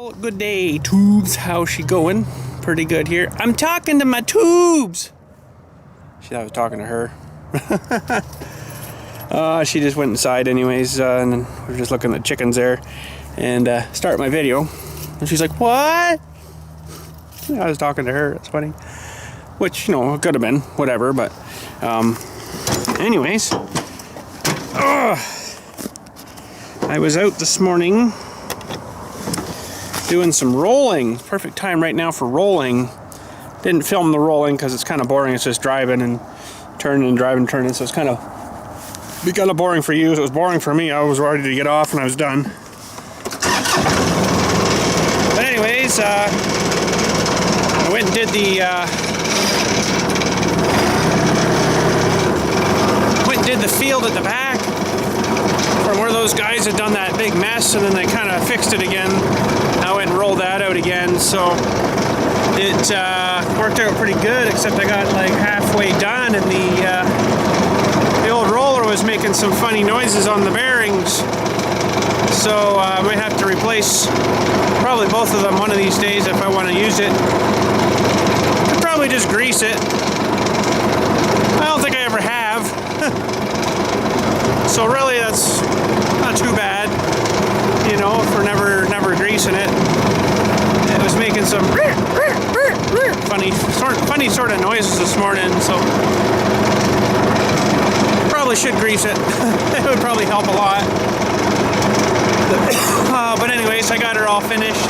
Well, good day, tubes. How's she going? Pretty good here. I'm talking to my tubes. She thought I was talking to her. She just went inside anyways, and then we're just looking at chickens there and start my video. And she's like, what? I was talking to her. It's funny. Which, you know, it could have been. Whatever, but anyways. I was out this morning doing some rolling. Perfect time right now for rolling. Didn't film the rolling because it's kind of boring. It's just driving and turning and driving and turning. So it's kind of boring for you. It was boring for me. I was ready to get off and I was done. But anyways, I went and did the field at the back from where those guys had done that big mess, and then they kind of fixed it again. I went and rolled that out again, so it worked out pretty good, except I got like halfway done and the old roller was making some funny noises on the bearings, so I might have to replace probably both of them one of these days if I want to use it. I'd probably just grease it. I don't think I ever have. So really that's not too bad, you know, for never greasing it. It was making some funny sort of noises this morning, so probably should grease it. It would probably help a lot. But anyways, I got her all finished.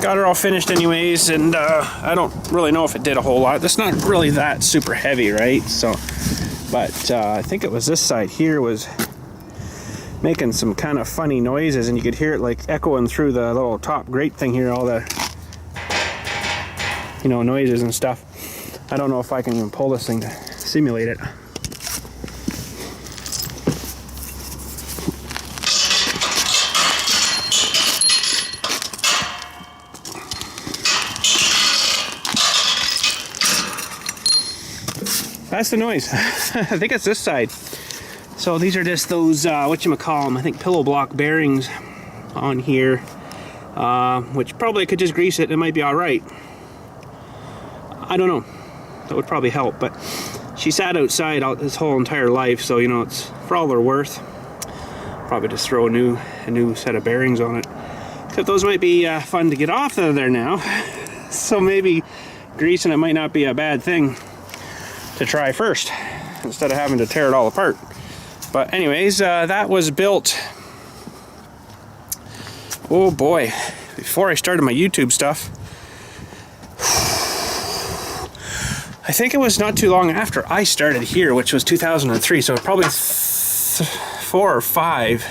Got her all finished anyways, and I don't really know if it did a whole lot. It's not really that super heavy, right? So, but I think it was this side here was making some kind of funny noises, and you could hear it like echoing through the little top grate thing here, all the, you know, noises and stuff. I don't know if I can even pull this thing to simulate it. That's the noise. I think it's this side. So these are just those, whatchamacallem, I think pillow block bearings on here, which probably could just grease it. It might be all right. I don't know. That would probably help, but she sat outside this whole entire life, so, you know, it's for all they're worth. Probably just throw a new set of bearings on it. Except those might be fun to get off of there now. So maybe greasing it might not be a bad thing to try first, instead of having to tear it all apart. But anyways, that was built, oh boy, before I started my YouTube stuff. I think it was not too long after I started here, which was 2003, so probably 4 or 5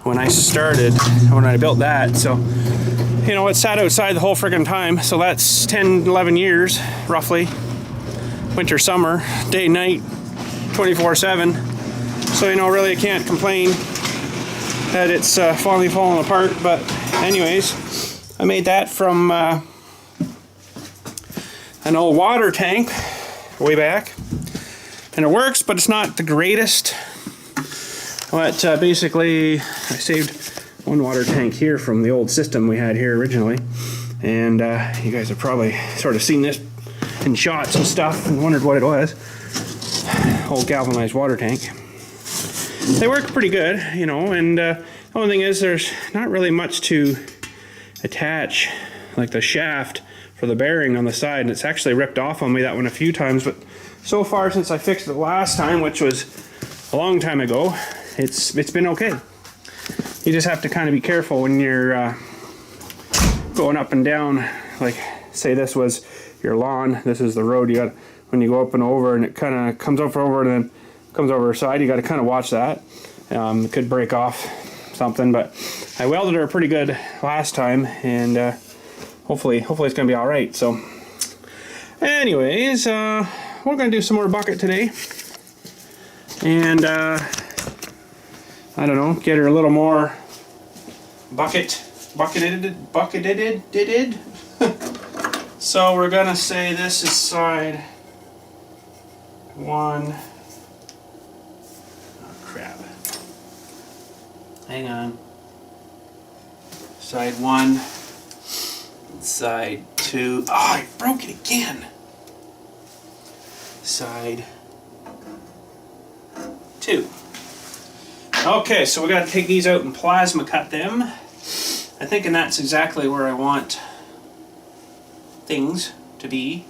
when I started, when I built that. So, you know, it sat outside the whole friggin' time, so that's 10, 11 years, roughly. Winter, summer, day, night, 24/7. So, you know, really I can't complain that it's finally falling apart. But anyways, I made that from an old water tank way back. And it works, but it's not the greatest. But basically, I saved one water tank here from the old system we had here originally. And you guys have probably sort of seen this in shots and stuff and wondered what it was. Old galvanized water tank. They work pretty good, you know, and the only thing is there's not really much to attach, like the shaft for the bearing on the side, and it's actually ripped off on me, that one, a few times, but so far since I fixed it last time, which was a long time ago, it's been okay. You just have to kind of be careful when you're going up and down, like say this was your lawn, this is the road. You got, when you go up and over and it kind of comes over and then comes over the side, you got to kind of watch that. It could break off something, but I welded her pretty good last time, and hopefully it's gonna be all right. So anyways, we're gonna do some more bucket today, and I don't know, get her a little more bucketed. So we're gonna say this is side 1. Oh crap. Hang on. Side 1. Side 2. Oh, I broke it again. Side 2. Okay, so we got to take these out and plasma cut them. I'm thinking that's exactly where I want things to be.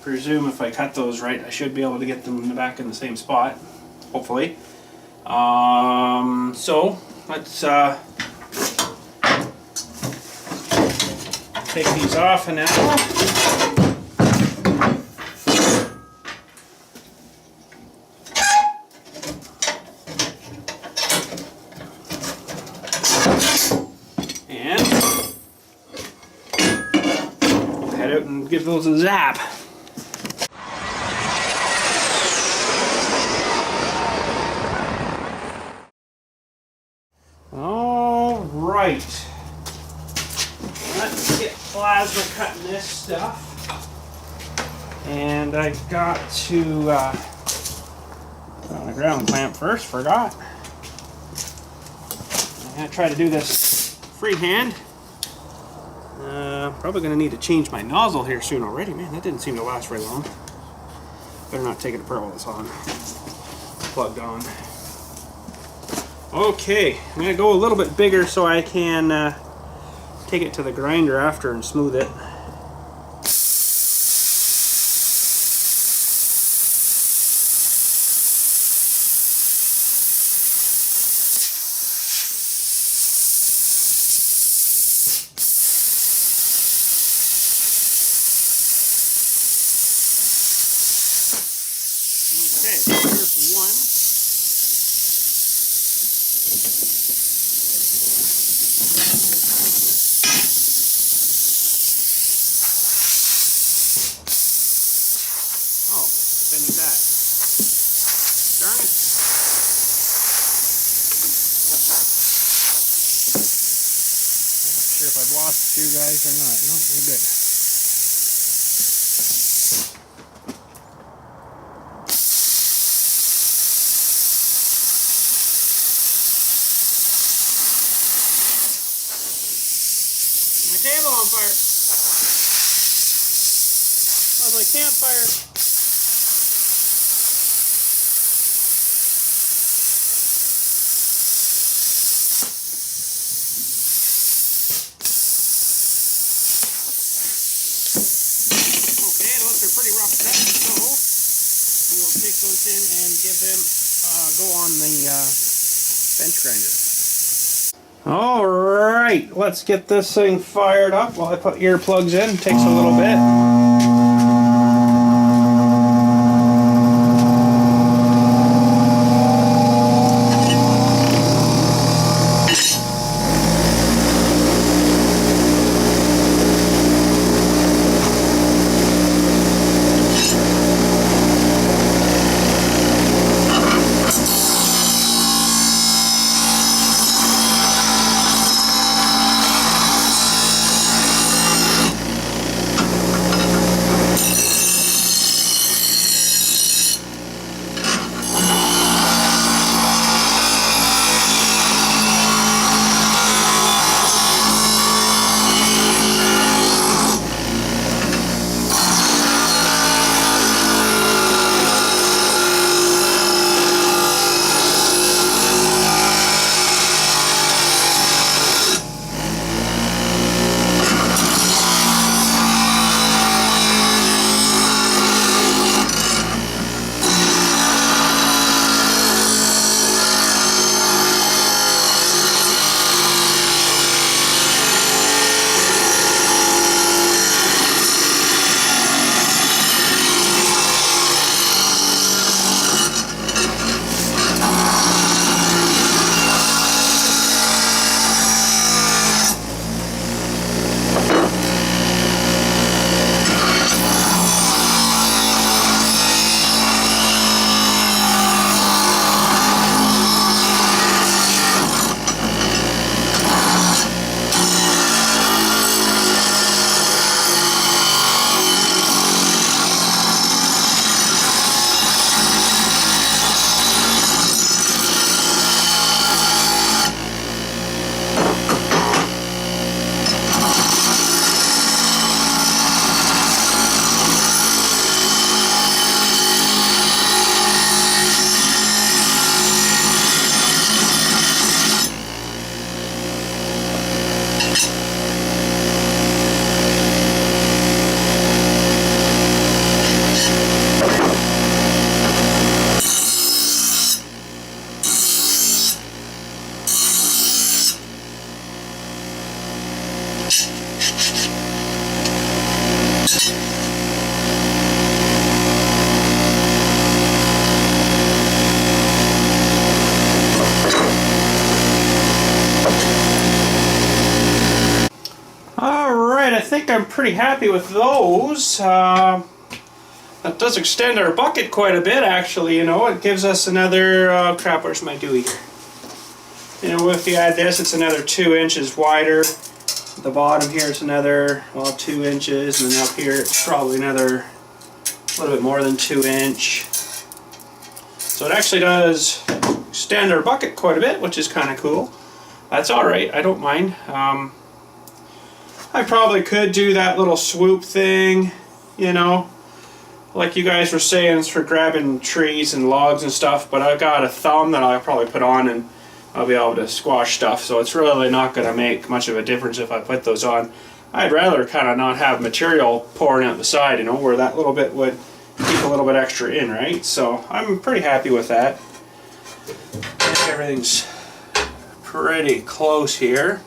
Presume if I cut those right, I should be able to get them back in the same spot, hopefully. So let's take these off and now. And head out and give those a zap. Alright, let's get plasma cutting this stuff. And I got to put on a ground clamp first, forgot. I'm going to try to do this freehand. Probably going to need to change my nozzle here soon already. Man, that didn't seem to last very long. Better not take it apart while it's on. Plugged on. Okay, I'm going to go a little bit bigger so I can take it to the grinder after and smooth it. Okay, so here's one. That. Darn it. I'm not sure if I've lost you guys or not. No, you're good. My table on fire. Smells like campfire. Pretty rough cut, so we will take those in and give them go on the bench grinder. Alright, let's get this thing fired up while I put earplugs in. It takes a little bit. pretty happy with those. That does extend our bucket quite a bit, actually. You know, it gives us another. Crap, where's my Dewey? You know, if you add this, it's another 2 inches wider. At the bottom here, it's another, well, 2 inches, and then up here, it's probably another a little bit more than 2 inch. So it actually does extend our bucket quite a bit, which is kind of cool. That's alright, I don't mind. I probably could do that little swoop thing, you know, like you guys were saying, it's for grabbing trees and logs and stuff, but I've got a thumb that I'll probably put on and I'll be able to squash stuff, so it's really not going to make much of a difference if I put those on. I'd rather kind of not have material pouring out the side, you know, where that little bit would keep a little bit extra in, right? So I'm pretty happy with that. I think everything's pretty close here.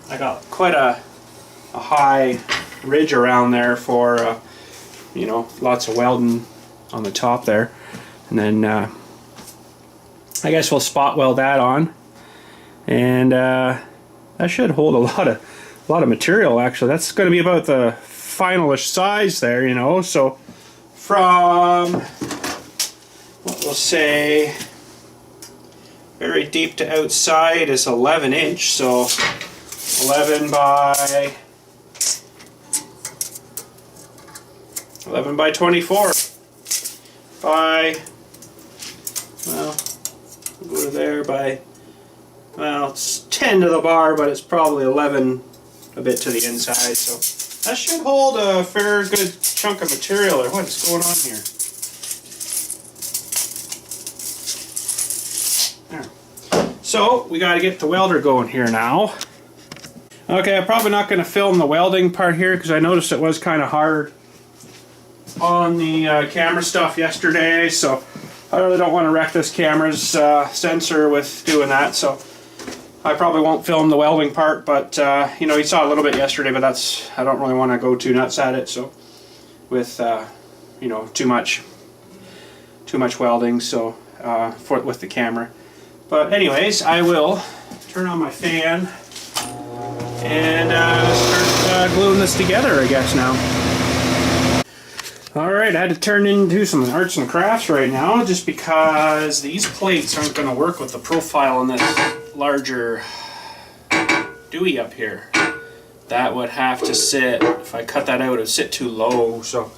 I got quite a high ridge around there for, you know, lots of welding on the top there. And then I guess we'll spot weld that on. And that should hold a lot of material, actually. That's going to be about the finalish size there, you know. So from, what we'll say, very deep to outside is 11 inch, so 11 by 24 by, well, we'll go to there by, well, it's 10 to the bar, but it's probably 11 a bit to the inside, so that should hold a fair good chunk of material. Or what is going on here? There. So we got to get the welder going here now. Okay, I'm probably not going to film the welding part here because I noticed it was kind of hard on the camera stuff yesterday, so I really don't want to wreck this camera's sensor with doing that, so I probably won't film the welding part, but you know, you saw a little bit yesterday, but that's, I don't really want to go too nuts at it, so with you know, too much welding, so with the camera. But anyways, I will turn on my fan and start gluing this together, I guess, now. Alright, I had to turn into some arts and crafts right now just because these plates aren't going to work with the profile on this larger Dewey up here. That would have to sit, if I cut that out, it would sit too low. So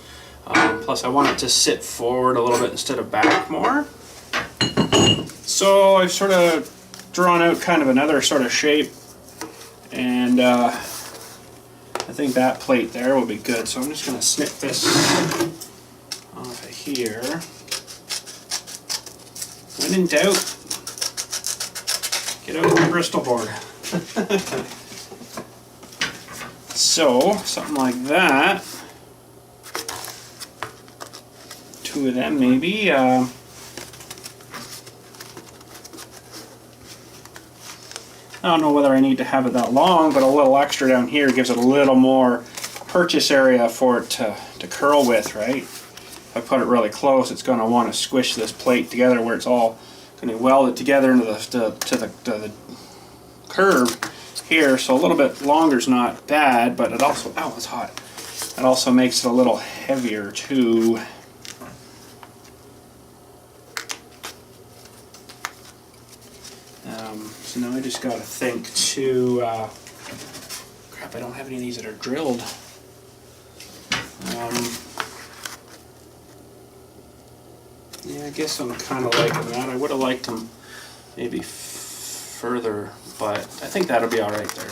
plus I want it to sit forward a little bit instead of back more. So I've sort of drawn out kind of another sort of shape, and I think that plate there will be good, so I'm just going to snip this off of here. When in doubt, get out the Bristol board. So, something like that. 2 of them maybe. I don't know whether I need to have it that long, but a little extra down here gives it a little more purchase area for it to curl with, right? If I put it really close, it's going to want to squish this plate together where it's all going to weld it together into the curve here. So a little bit longer is not bad, but it also, ow, it's hot. It also makes it a little heavier too. So now I just got to think to, crap, I don't have any of these that are drilled. Yeah, I guess I'm kind of liking that. I would have liked them maybe further, but I think that'll be alright there.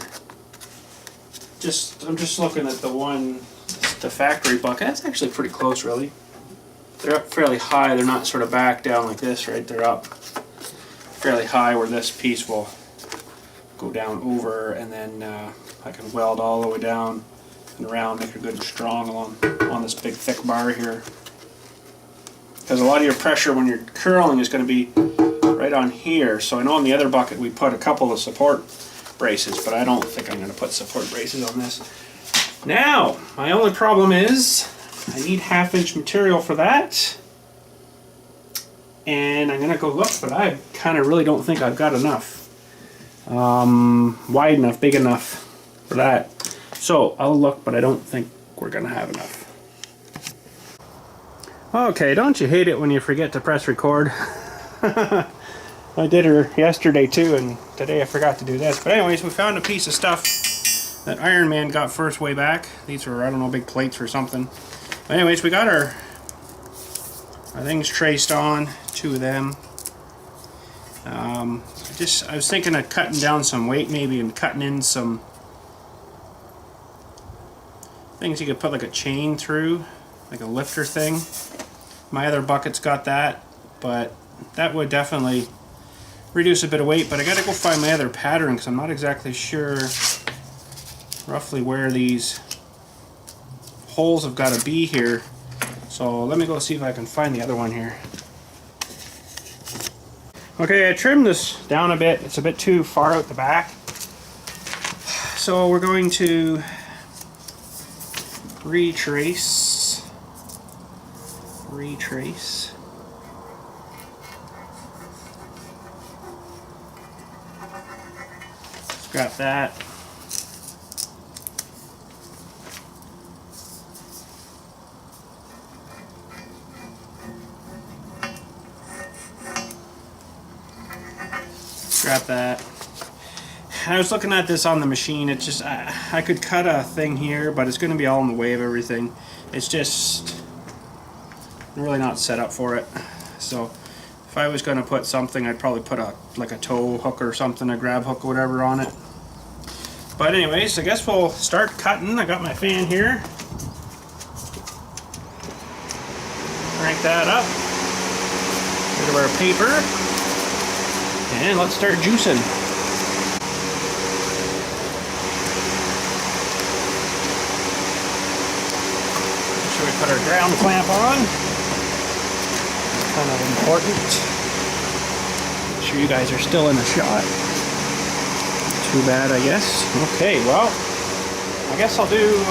I'm just looking at the factory bucket. That's actually pretty close, really. They're up fairly high. They're not sort of back down like this, right? They're up fairly high where this piece will go down over, and then I can weld all the way down and around, make it good and strong on this big thick bar here. Because a lot of your pressure when you're curling is going to be right on here. So I know in the other bucket we put a couple of support braces, but I don't think I'm going to put support braces on this. Now, my only problem is I need 1/2 inch material for that. And I'm going to go look, but I kind of really don't think I've got enough. Wide enough, big enough for that. So I'll look, but I don't think we're gonna have enough. Okay, don't you hate it when you forget to press record? I did her yesterday too, and today I forgot to do this. But anyways, we found a piece of stuff that Iron Man got first way back. These were, I don't know, big plates or something. But anyways, we got our things traced on, 2 of them. I was thinking of cutting down some weight maybe and cutting in some things you could put like a chain through, like a lifter thing. My other bucket's got that, but that would definitely reduce a bit of weight. But I gotta go find my other pattern because I'm not exactly sure roughly where these holes have got to be here. So let me go see if I can find the other one here. Okay, I trimmed this down a bit. It's a bit too far out the back. So we're going to retrace. Got that. Scrap that. I was looking at this on the machine. It's just I could cut a thing here, but it's going to be all in the way of everything. It's just really not set up for it. So if I was going to put something, I'd probably put like a tow hook or something, a grab hook or whatever on it. But anyways, I guess we'll start cutting. I got my fan here. Crank that up. Rid of our paper. And let's start juicing. Make sure we put our ground clamp on. Kind of important. Make sure you guys are still in the shot. Too bad, I guess. Okay, well, I guess I'll do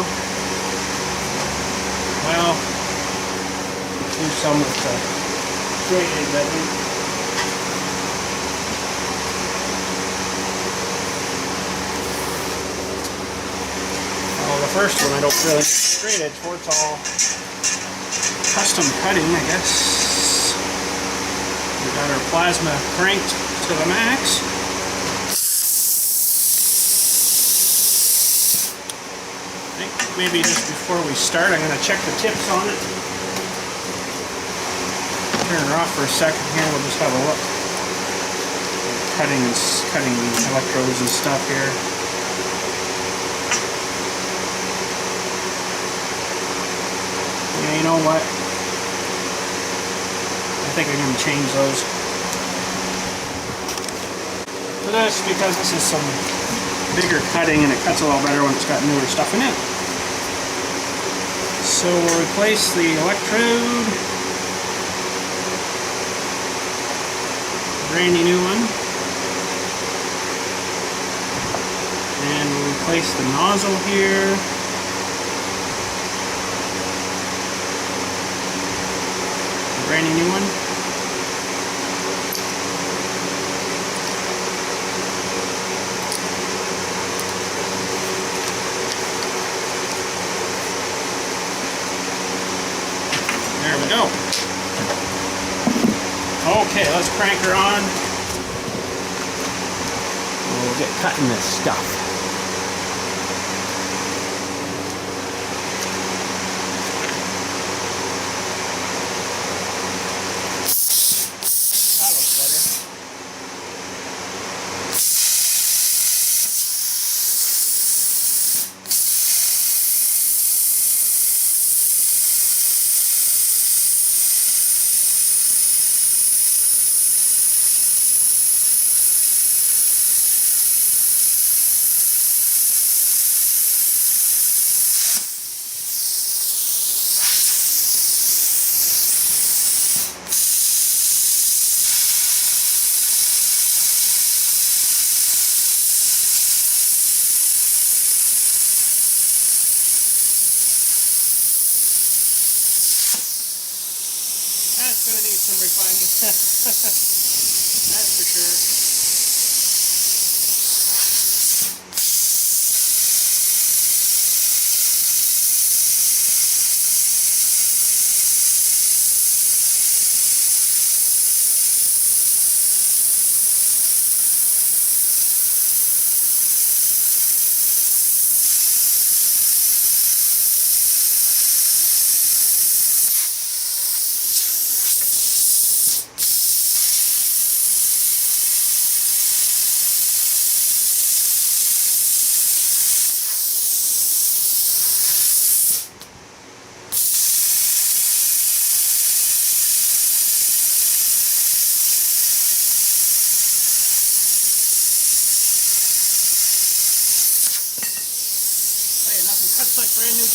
some with the straight edge bedding. The first one I don't really straight edge for, it's all custom cutting, I guess. We got our plasma cranked to the max. I think maybe just before we start I'm going to check the tips on it. Turn her off for a second here, we'll just have a look. Cutting electrodes and stuff here. You know what? I think I'm going to change those for this because this is some bigger cutting and it cuts a lot better when it's got newer stuff in it. So we'll replace the electrode. Brand new one. And we'll replace the nozzle here. Brand new one. There we go. Okay, let's crank her on. We'll get cutting this stuff. Some refining. That's for sure.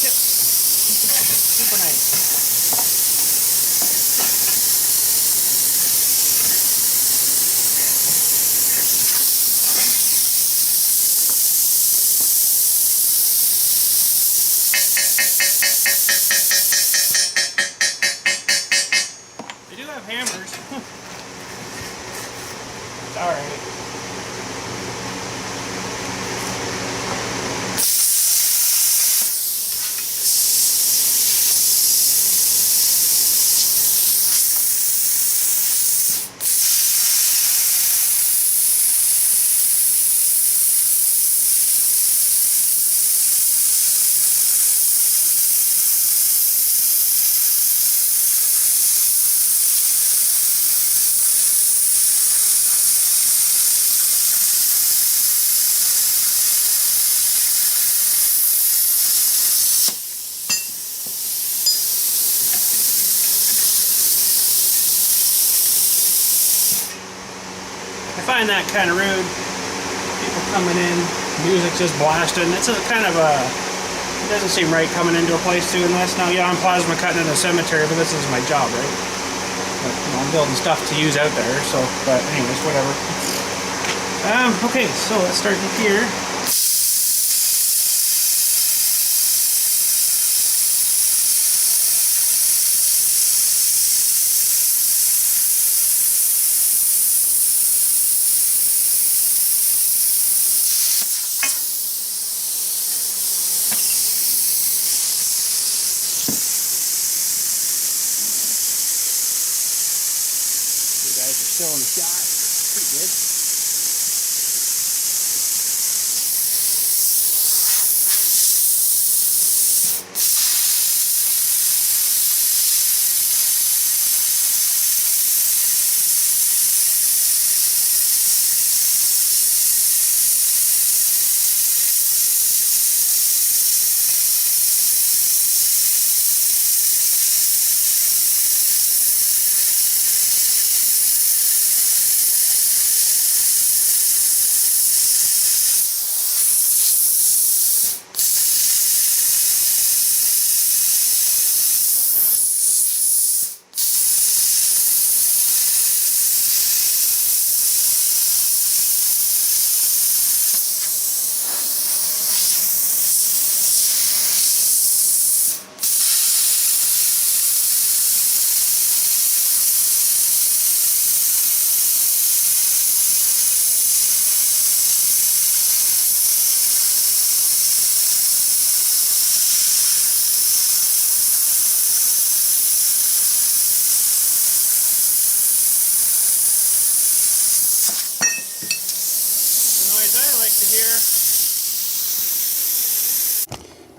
tips. Super nice. They do have hammers. It's alright. I find that kind of rude. People coming in, music's just blasting. It's a kind of a, it doesn't seem right coming into a place doing this. Now, yeah, I'm plasma cutting in a cemetery, but this is my job, right? But, you know, I'm building stuff to use out there, so, but anyways, whatever. Okay, so let's start with here. Still in the shot. Pretty good.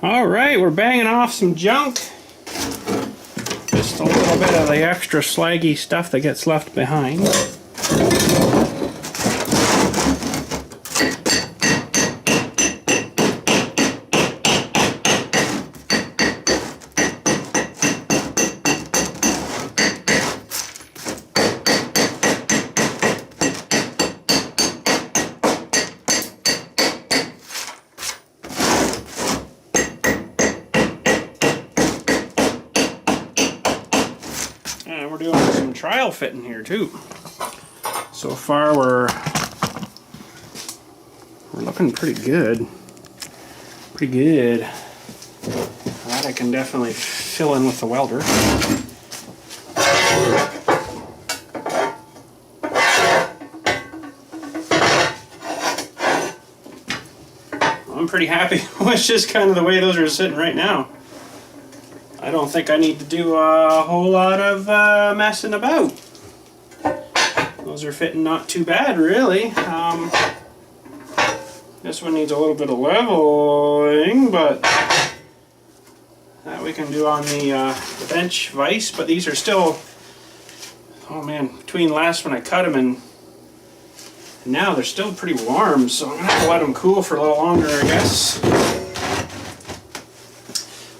All right, we're banging off some junk. Just a little bit of the extra slaggy stuff that gets left behind. And we're doing some trial fitting here too. So far we're looking pretty good. Pretty good. That I can definitely fill in with the welder. I'm pretty happy with just kind of the way those are sitting right now. I don't think I need to do a whole lot of messing about. Those are fitting not too bad, really. This one needs a little bit of leveling, but that we can do on the bench vise. But these are still, oh man, between last when I cut them and now they're still pretty warm, so I'm going to have to let them cool for a little longer, I guess.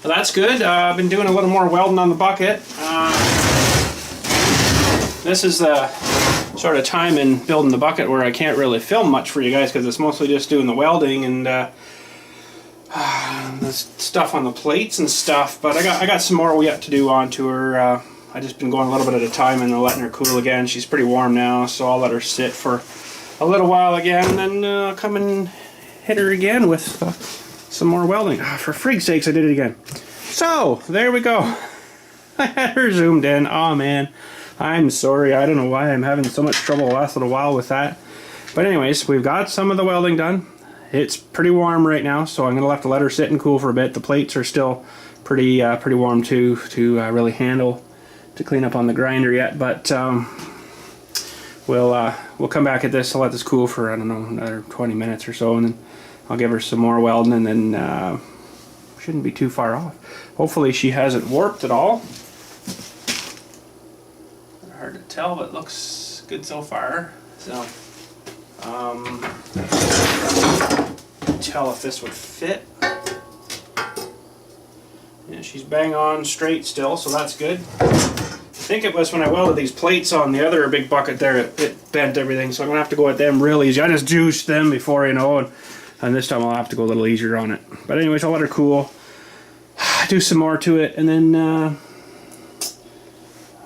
But that's good. I've been doing a little more welding on the bucket. This is the sort of time in building the bucket where I can't really film much for you guys because it's mostly just doing the welding, and the stuff on the plates and stuff, but I got some more yet to do onto her. I just been going a little bit at a time and letting her cool again. She's pretty warm now, so I'll let her sit for a little while again, and then come and hit her again with some more welding. For frig's sakes, I did it again. So there we go. I had her zoomed in. Oh man, I'm sorry. I don't know why I'm having so much trouble the last little while with that. But anyways, we've got some of the welding done. It's pretty warm right now, so I'm gonna have to let her sit and cool for a bit. The plates are still pretty warm too to really handle to clean up on the grinder yet. But we'll come back at this. I'll let this cool for, I don't know, another 20 minutes or so, and then I'll give her some more welding, and then shouldn't be too far off. Hopefully she hasn't warped at all. Hard to tell, but it looks good so far. So tell if this would fit. Yeah, she's bang on straight still, so that's good. I think it was when I welded these plates on the other big bucket there, it bent everything, so I'm gonna have to go at them real easy. I just juiced them before, you know, and this time I'll have to go a little easier on it. But anyways, I'll let her cool, do some more to it, and then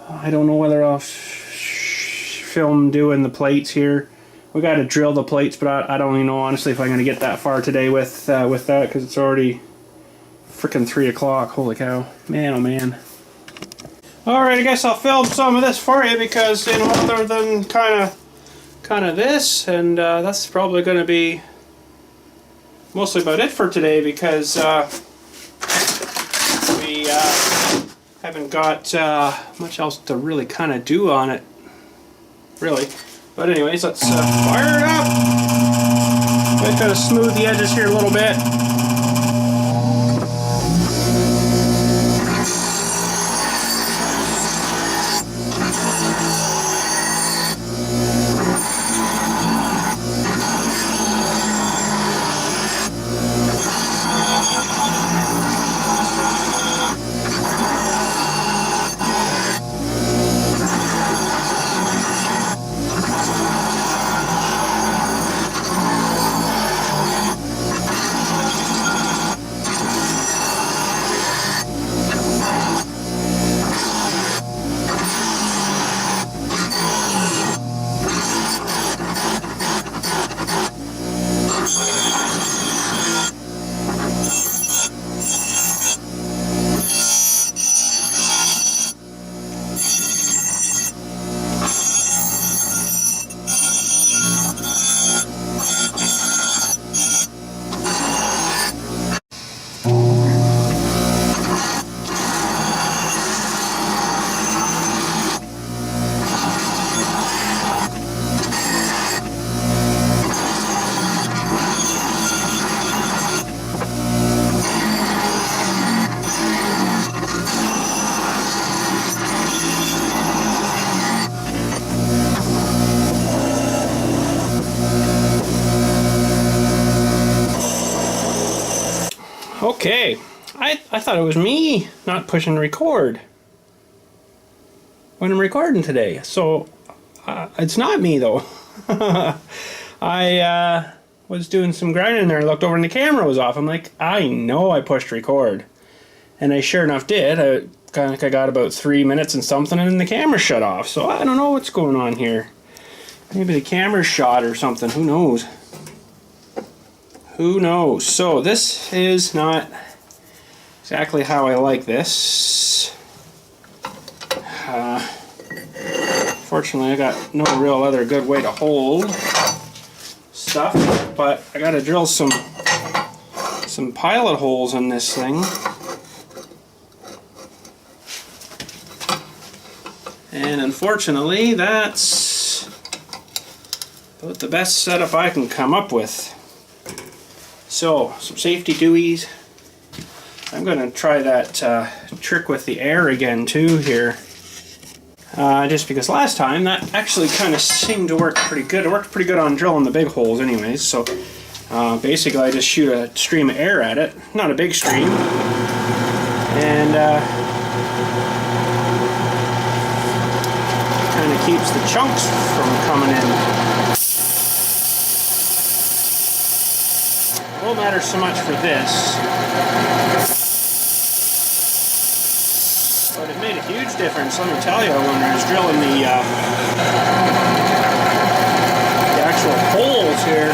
I don't know whether I'll film doing the plates here. We got to drill the plates, but I don't even know honestly if I'm going to get that far today with that, because it's already freaking 3 o'clock. Holy cow, man, oh man. Alright, I guess I'll film some of this for you, because, you know, other than kind of this, and that's probably going to be mostly about it for today, because we haven't got much else to really kind of do on it, really. But anyways, let's fire it up. Just gotta smooth the edges here a little bit. Okay, I thought it was me not pushing record when I'm recording today, so it's not me though. I was doing some grinding there, I looked over and the camera was off. I'm like, I know I pushed record, and I sure enough did. I got about 3 minutes and something, and then the camera shut off, so I don't know what's going on here. Maybe the camera's shot or something, who knows? Who knows? So this is not exactly how I like this. Fortunately, I got no real other good way to hold stuff, but I got to drill some pilot holes in this thing. And unfortunately, that's about the best setup I can come up with. So, some safety dewies. I'm going to try that trick with the air again too here. Just because last time that actually kind of seemed to work pretty good. It worked pretty good on drilling the big holes anyways. So basically I just shoot a stream of air at it. Not a big stream. And kind of keeps the chunks from coming in. won't matter so much for this. But it made a huge difference, let me tell you, when I was drilling the actual holes here.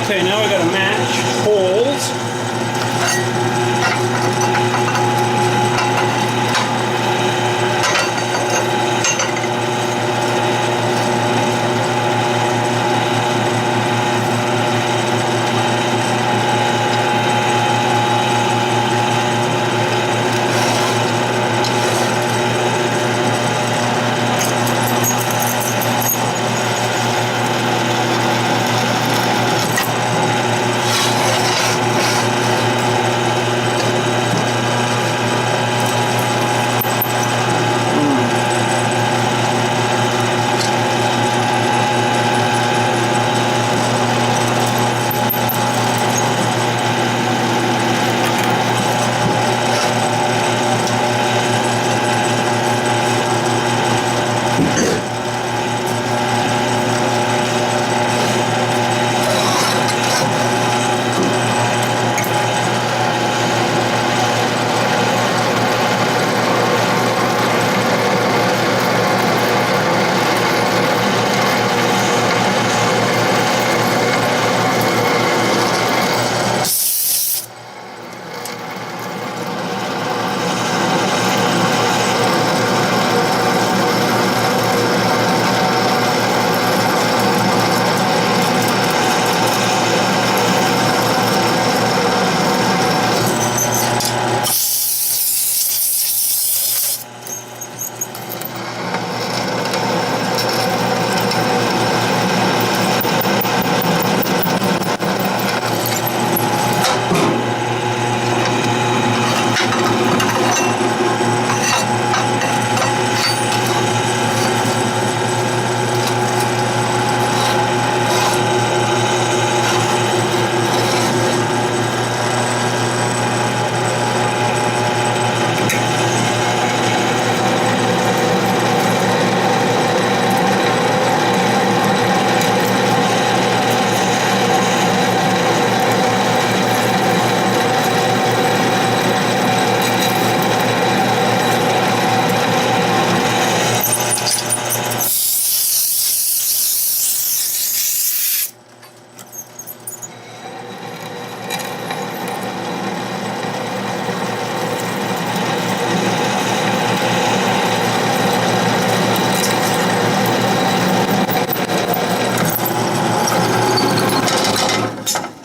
Okay, now I gotta match holes.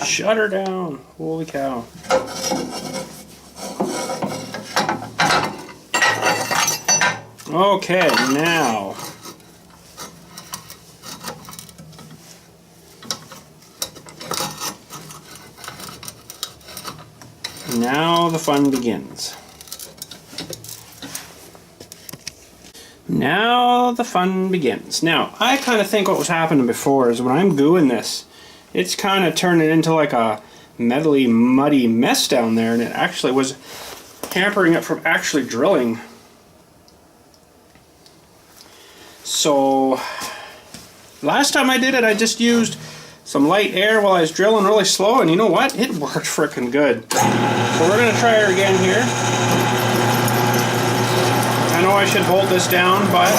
Shut her down. Holy cow. Okay, now the fun begins. Now the fun begins. Now, I kind of think what was happening before is when I'm gooing this, it's kind of turning into like a metally, muddy mess down there, and it actually was hampering it from actually drilling. So, last time I did it, I just used some light air while I was drilling really slow, and you know what? It worked frickin' good. So we're going to try her again here. I know I should hold this down, but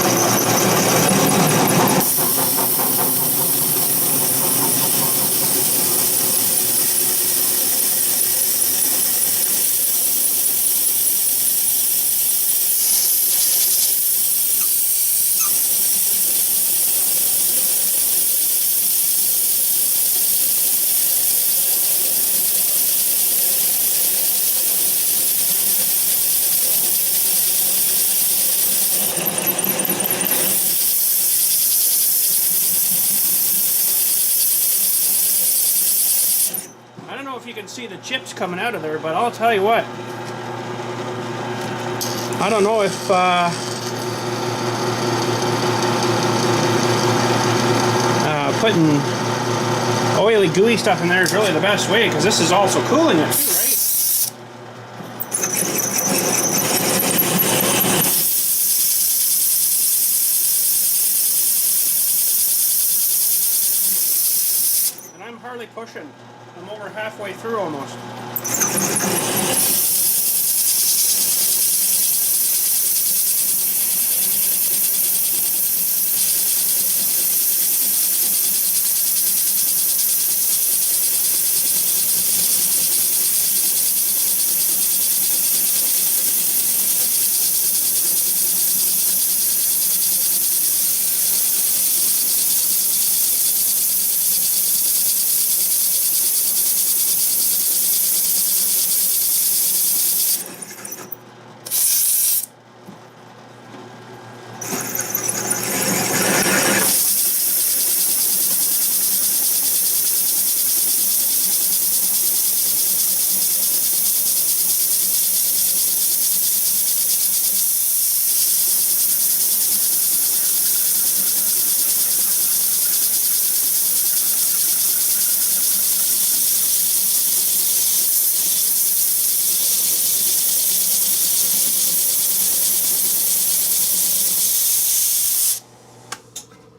I don't know if you can see the chips coming out of there, but I'll tell you what. I don't know if putting oily, gooey stuff in there is really the best way, because this is also cooling it too, right? And I'm hardly pushing. I'm over halfway through almost.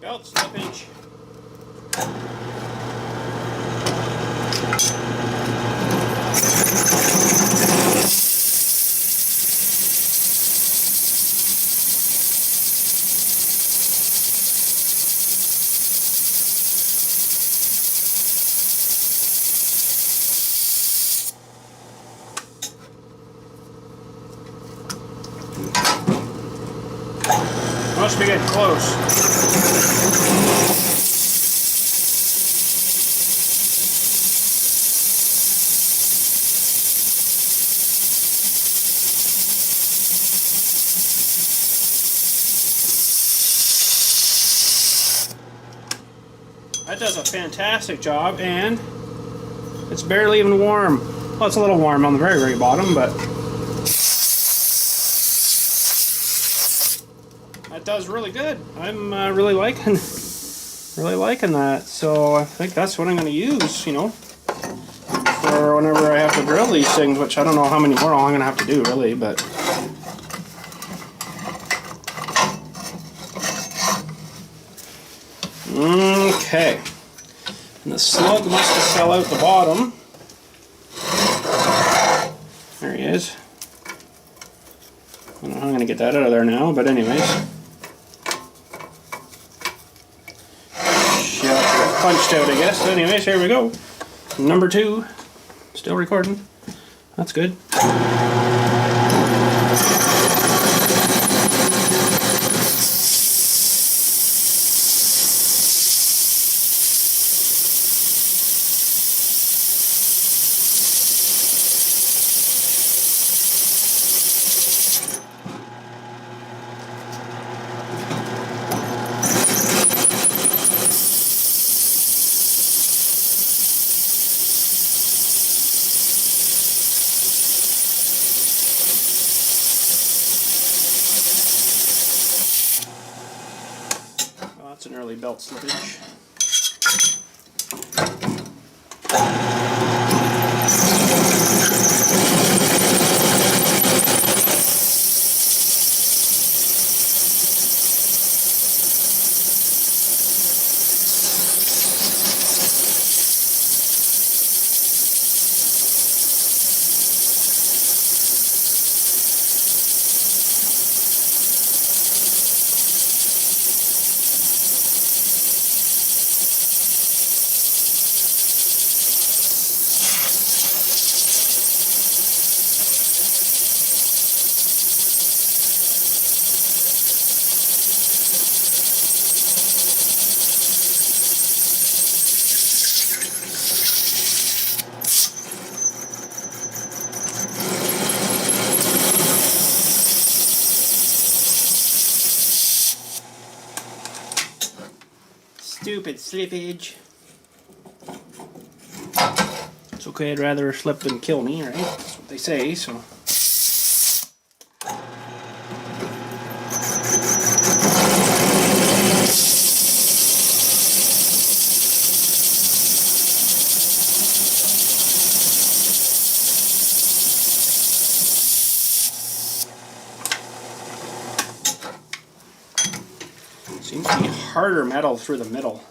Belt slippage. Must be getting close. That does a fantastic job, and it's barely even warm. Well, it's a little warm on the very, very bottom, but that does really good. I'm really liking that. So I think that's what I'm going to use, you know, for whenever I have to drill these things, which I don't know how many more I'm going to have to do, really, but okay. And the slug must have fell out the bottom. There he is. I don't know how I'm going to get that out of there now, but anyways. Yeah, punched out, I guess. So anyways, here we go. Number 2. Still recording. That's good. An early belt slippage. Stupid slippage. It's okay, I'd rather slip than kill me, right? That's what they say, so. Seems to be harder metal through the middle.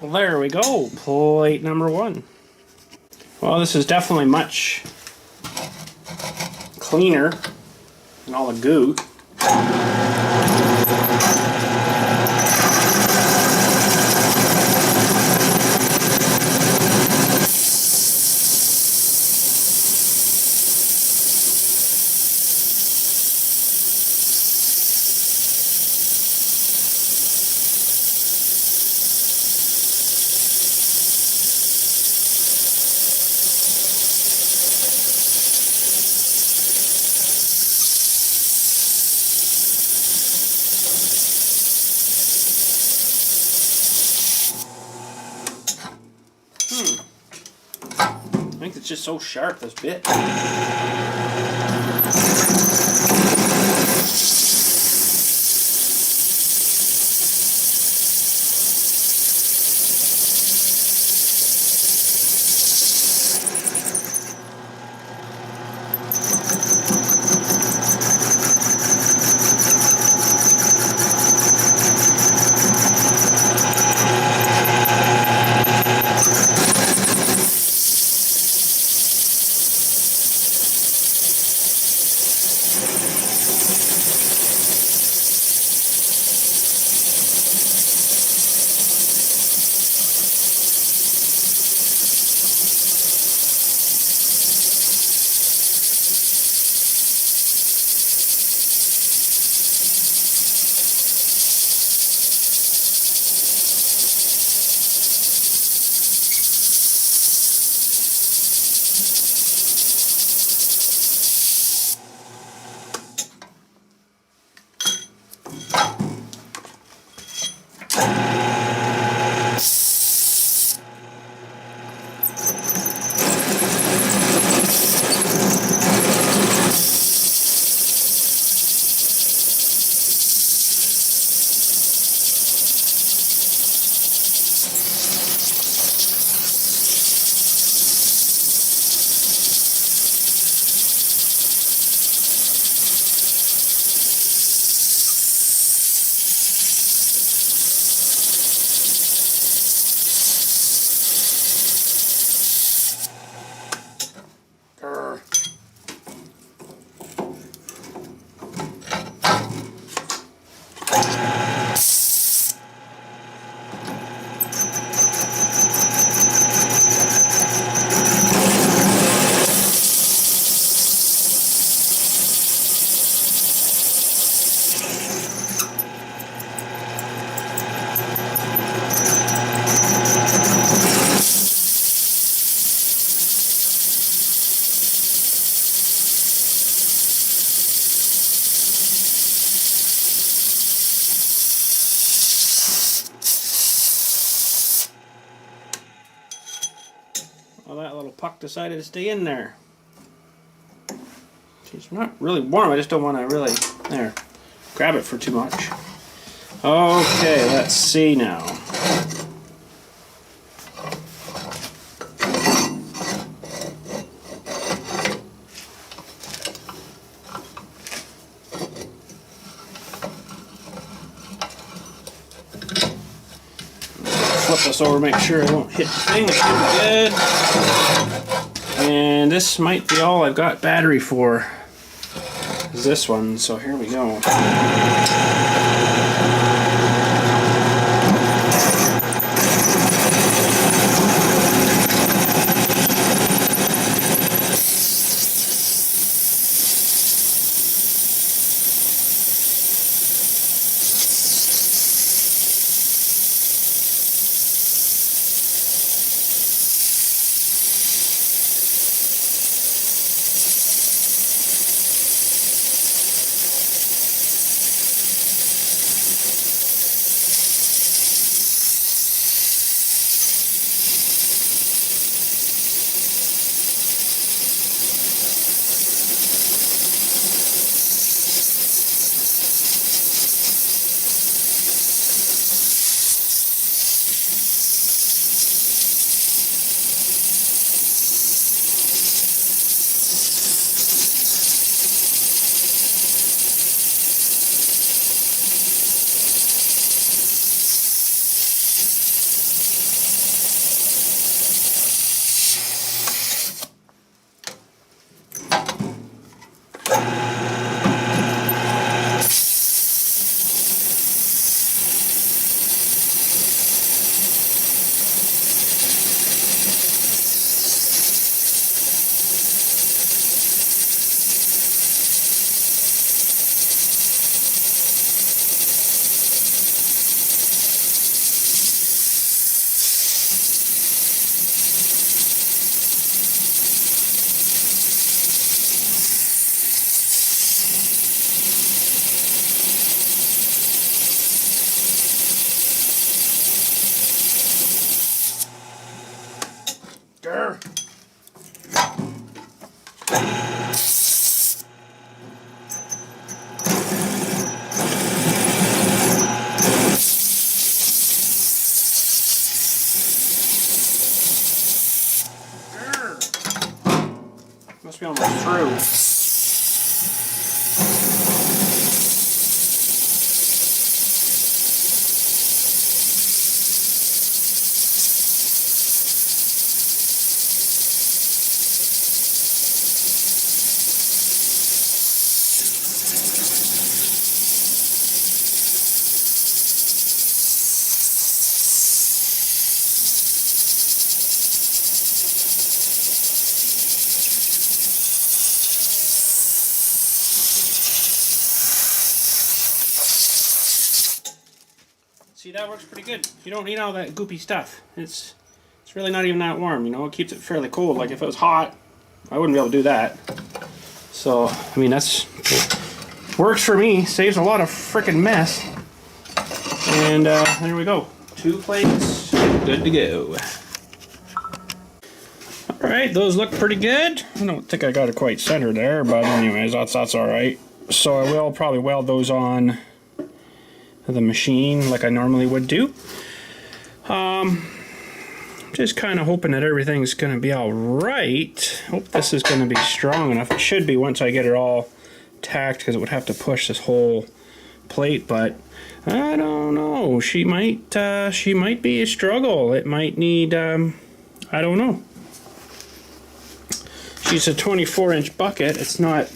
Well, there we go, plate number 1. Well, this is definitely much cleaner than all the goo. I think it's just so sharp, this bit. Well, that little puck decided to stay in there. It's not really warm, I just don't want to really, there, grab it for too much. Okay, let's see now. Flip this over, make sure it won't hit the thing. It should be good. And this might be all I've got battery for. Is this one, so here we go. Grr. Must be almost through. See, that works pretty good. You don't need all that goopy stuff. It's really not even that warm, you know. It keeps it fairly cold. Like if it was hot, I wouldn't be able to do that. So, I mean, that's works for me. Saves a lot of frickin' mess. And there we go. 2 plates, good to go. Alright, those look pretty good. I don't think I got it quite centered there, but anyways, that's alright. So I will probably weld those on the machine like I normally would do. Just kind of hoping that everything's going to be alright. Hope this is going to be strong enough. It should be once I get it all tacked, because it would have to push this whole plate, but I don't know. She might be a struggle. It might need, I don't know. She's a 24-inch bucket. It's not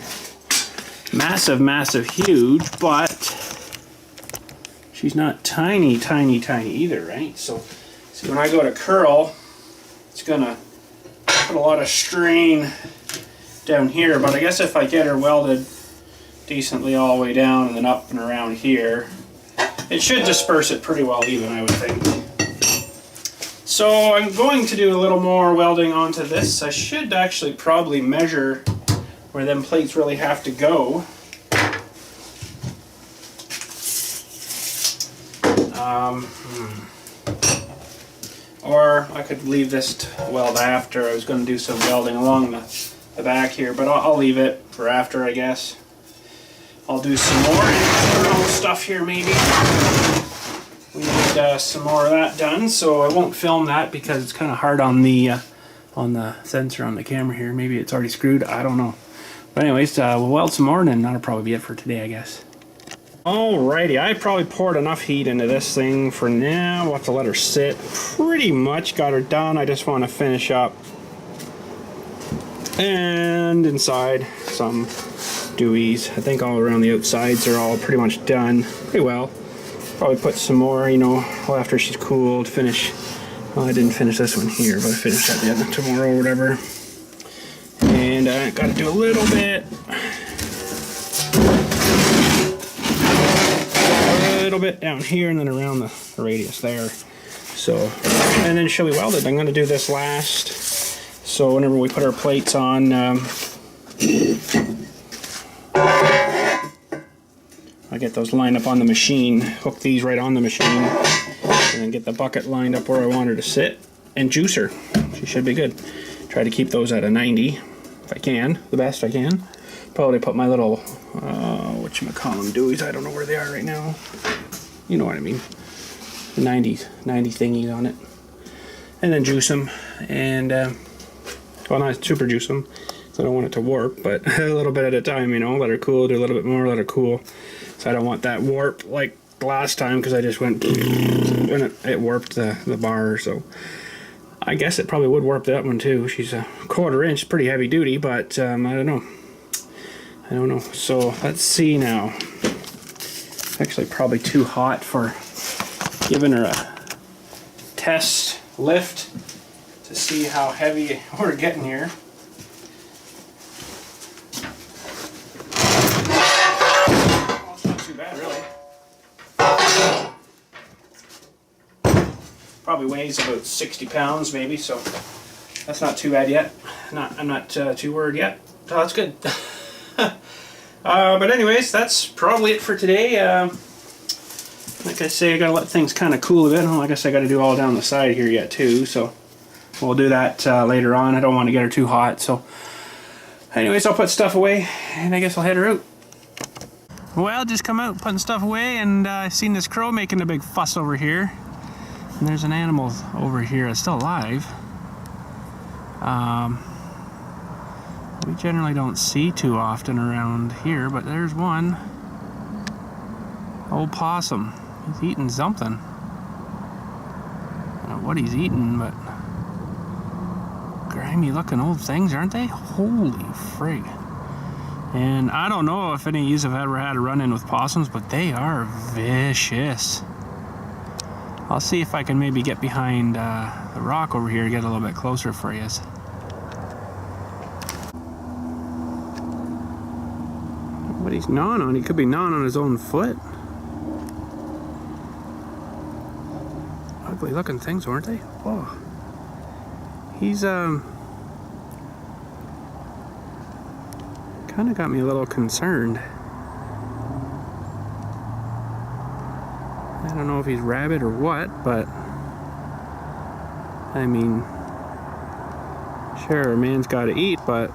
massive huge, but she's not tiny either, right? So see, when I go to curl, it's gonna put a lot of strain down here, but I guess if I get her welded decently all the way down and then up and around here, it should disperse it pretty well even, I would think. So I'm going to do a little more welding onto this. I should actually probably measure where them plates really have to go. or I could leave this to weld after. I was going to do some welding along the back here, but I'll leave it for after, I guess. I'll do some more internal stuff here maybe. We need some more of that done, so I won't film that because it's kind of hard on the sensor on the camera here. Maybe it's already screwed, I don't know. But anyways, we'll weld some more and then that'll probably be it for today, I guess. Alrighty, I probably poured enough heat into this thing for now. We'll have to let her sit. Pretty much got her done. I just want to finish up. And inside some dewies. I think all around the outsides are all pretty much done pretty well. Probably put some more, you know, after she's cooled, finish. Well, I didn't finish this one here, but I finished that the other tomorrow or whatever. And I got to do a little bit. Down here and then around the radius there. So, and then she'll be welded. I'm going to do this last. So whenever we put our plates on, I get those lined up on the machine, hook these right on the machine, and then get the bucket lined up where I want her to sit, and juice her. She should be good. Try to keep those at a 90 if I can, the best I can. Probably put my little, whatchamacallem dewies, I don't know where they are right now. You know what I mean. The 90 thingies on it. And then juice them, and, well, not super juice them, so I don't want it to warp, but a little bit at a time, you know, let her cool, do a little bit more, let her cool. So I don't want that warp like last time, because I just went, and it warped the bar, so. I guess it probably would warp that one too. She's a 1/4 inch, pretty heavy duty, but I don't know. So let's see now. Actually, probably too hot for giving her a test lift to see how heavy we're getting here. Well, it's not too bad, really. Probably weighs about 60 pounds, maybe, so that's not too bad yet. I'm not too worried yet. So that's good. But anyways, that's probably it for today. Like I say, I gotta let things kind of cool a bit. I guess I gotta do all down the side here yet too, so we'll do that later on. I don't want to get her too hot, so anyways, I'll put stuff away and I guess I'll head her out. Well, just come out putting stuff away, and I seen this crow making a big fuss over here, and there's an animal over here that's still alive. We generally don't see too often around here, but there's one. Old possum. He's eating something. I don't know what he's eating, but grimy looking old things, aren't they? Holy frig. And I don't know if any of you have ever had a run-in with possums, but they are vicious. I'll see if I can maybe get behind the rock over here, get a little bit closer for you. What he's gnawing on? He could be gnawing on his own foot. Ugly looking things, aren't they? Whoa. He's kind of got me a little concerned. I don't know if he's rabid or what, but I mean, sure, a man's got to eat, but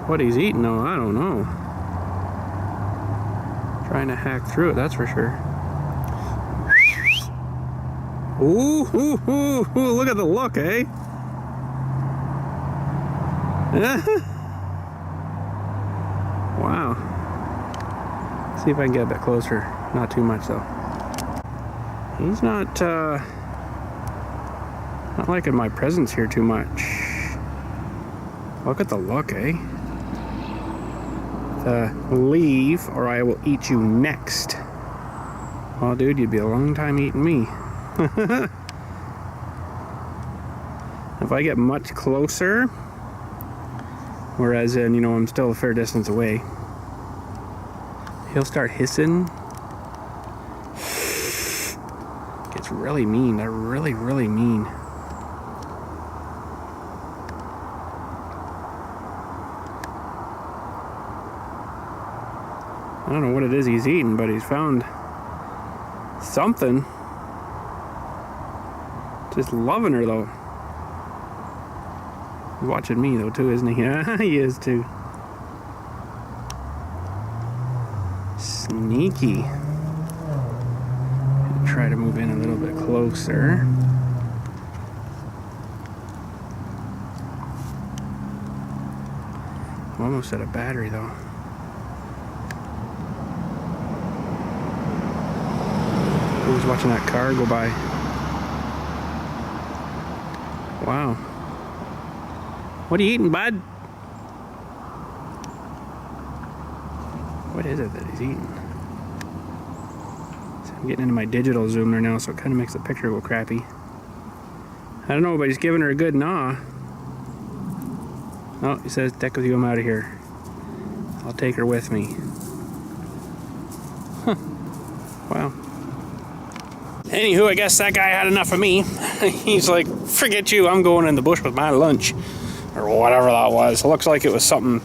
what he's eating, though, I don't know. Trying to hack through it, that's for sure. Ooh, ooh, ooh, ooh, look at the look, eh? Wow. See if I can get a bit closer. Not too much, though. He's not liking my presence here too much. Look at the look, eh? Leave or I will eat you next. Well, dude, you'd be a long time eating me. If I get much closer, whereas in, you know, I'm still a fair distance away, he'll start hissing. Gets really mean. They're really, really mean. I don't know what it is he's eating, but he's found something. Just loving her though. He's watching me though too, isn't he? Yeah, he is too. Sneaky. Try to move in a little bit closer. I'm almost out of battery though. Who's watching that car go by? Wow. What are you eating, bud? What is it that he's eating? So I'm getting into my digital zoom there now, so it kind of makes the picture go crappy. I don't know, but he's giving her a good gnaw. Oh, he says, "Deck with you, I'm out of here. I'll take her with me." Huh. Wow. Anywho, I guess that guy had enough of me. He's like, "Forget you, I'm going in the bush with my lunch." Or whatever that was. It looks like it was something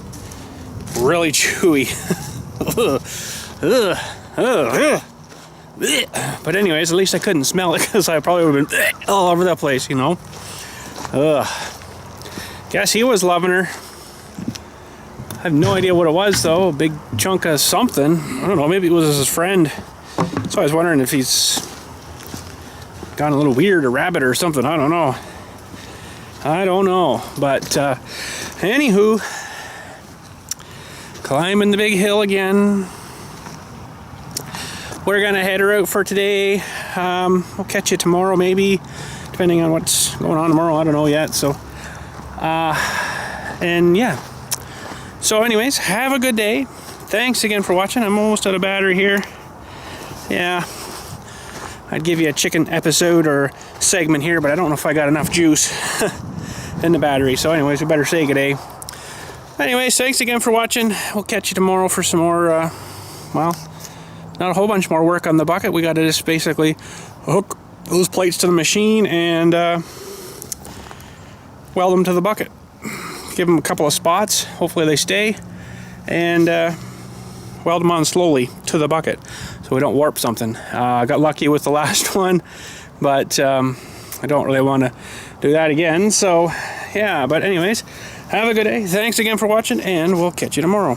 really chewy. But anyways, at least I couldn't smell it, because I probably would have been all over that place, you know. Guess he was loving her. I have no idea what it was though. A big chunk of something. I don't know, maybe it was his friend. So I was wondering if he's gone a little weird, a rabbit or something. I don't know. But anywho, climbing the big hill again. We're gonna head her out for today. We'll catch you tomorrow maybe, depending on what's going on tomorrow. I don't know yet. So and yeah, so anyways, have a good day. Thanks again for watching. I'm almost out of battery here. Yeah, I'd give you a chicken episode or segment here, but I don't know if I got enough juice in the battery. So anyways, we better say good day. Anyways, thanks again for watching. We'll catch you tomorrow for some more well, not a whole bunch more work on the bucket. We got to just basically hook those plates to the machine and weld them to the bucket. Give them a couple of spots, hopefully they stay, and weld them on slowly to the bucket so we don't warp something. I got lucky with the last one, but I don't really want to do that again. So yeah, but anyways, have a good day. Thanks again for watching, and we'll catch you tomorrow.